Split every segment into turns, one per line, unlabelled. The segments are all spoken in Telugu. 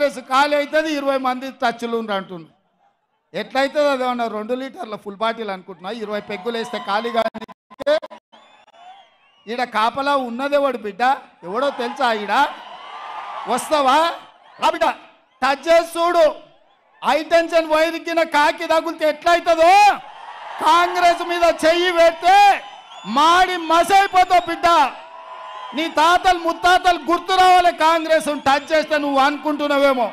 కాంగ్రెస్ ఖాళీ అవుతుంది 20 మంది టచ్లు అంటున్నారు. ఎట్లయితుంది అదేమన్నా 2 లీటర్ల ఫుల్ బాటిల్ అనుకుంటున్నా 20 పెగ్గులు వేస్తే ఖాళీగా. ఈడ కాపలా ఉన్నదేవాడు బిడ్డ ఎవడో తెలుసా? ఈడ వస్తావా రా బిడ్డ, టచ్ చేసి చూడు. హైటెన్షన్ వైరికిన కాకి తగులితే ఎట్లయితుందో కాంగ్రెస్ మీద చెయ్యి పెడితే మాడి మసైపోతావు బిడ్డ. నీ తాతలు ముత్తాతలు గుర్తు రావాలి కాంగ్రెస్ టచ్ చేస్తే. నువ్వు అనుకుంటున్నావేమో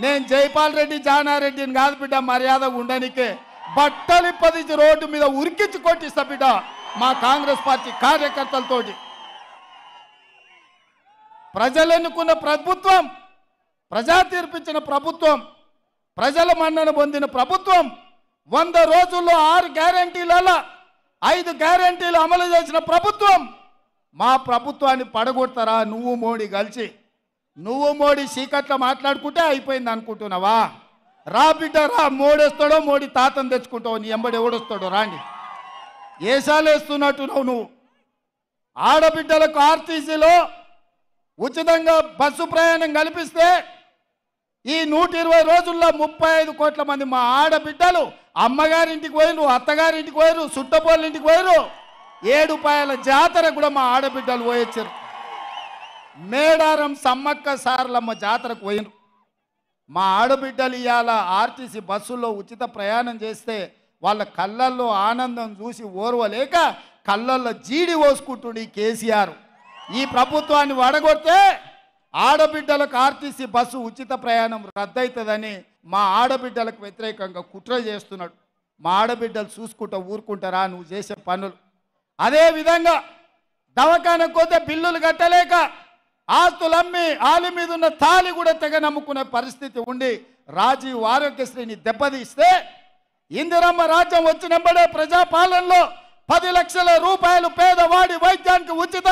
నేను జైపాల్ రెడ్డి జానారెడ్డిని కాదు బిడ్డ, మర్యాద ఉండనికే బట్టలు 10 రోడ్డు మీద ఉరికించి కొట్టిస్తా బిడ్డ మా కాంగ్రెస్ పార్టీ కార్యకర్తలతోటి. ప్రజలు ఎన్నుకున్న ప్రభుత్వం, ప్రజా తీర్పిచ్చిన ప్రభుత్వం, ప్రజల మన్నన పొందిన ప్రభుత్వం 100 రోజుల్లో 6 గ్యారంటీలలో 5 గ్యారంటీలు అమలు చేసిన ప్రభుత్వం. మా ప్రభుత్వాన్ని పడగొడతారా నువ్వు మోడీ కలిసి? నువ్వు మోడీ చీకట్లో మాట్లాడుకుంటే అయిపోయింది అనుకుంటున్నావా? రా బిడ్డ రా, మోడేస్తాడో మోడీ తాతను తెచ్చుకుంటావు. నీ ఎంబడి ఎవడొస్తాడో రాండి. ఏసాలు వేస్తున్నట్టున్నావు నువ్వు. ఆడబిడ్డలకు ఆర్టీసీలో ఉచితంగా బస్సు ప్రయాణం కల్పిస్తే ఈ 120 రోజుల్లో 35 కోట్ల మంది మా ఆడబిడ్డలు అమ్మగారింటికి పోయిరు, అత్తగారింటికి పోయిరు, సుట్టపోళ్ళింటికి పోయిరు. 7 పాయల జాతర కూడా మా ఆడబిడ్డలు పోయొచ్చారు. మేడారం సమ్మక్క సారలమ్మ జాతరకు పోయిరు. మా ఆడబిడ్డలు ఇవాళ ఆర్టీసీ బస్సుల్లో ఉచిత ప్రయాణం చేస్తే వాళ్ళ కళ్ళల్లో ఆనందం చూసి ఓర్వలేక కళ్ళల్లో జీడి పోసుకుంటుండి కేసీఆర్. ఈ ప్రభుత్వాన్ని వడగొడితే ఆడబిడ్డలకు ఆర్టీసీ బస్సు ఉచిత ప్రయాణం రద్దవుతుందని మా ఆడబిడ్డలకు వ్యతిరేకంగా కుట్ర చేస్తున్నాడు. మా ఆడబిడ్డలు చూసుకుంటూ ఊరుకుంటారా నువ్వు చేసే పనులు? అదేవిధంగా దవాఖానకు పోతే బిల్లులు కట్టలేక ఆస్తులు అమ్మి ఆలి మీద ఉన్న తాళి కూడా తెగ నమ్ముకునే పరిస్థితి ఉండి రాజీవ్ ఆరోగ్యశ్రీని దెబ్బతీస్తే ఇందిరమ్మ రాజ్యం వచ్చినంబడే ప్రజాపాలనలో 10 లక్షల రూపాయలు పేదవాడి వైద్యానికి ఉచిత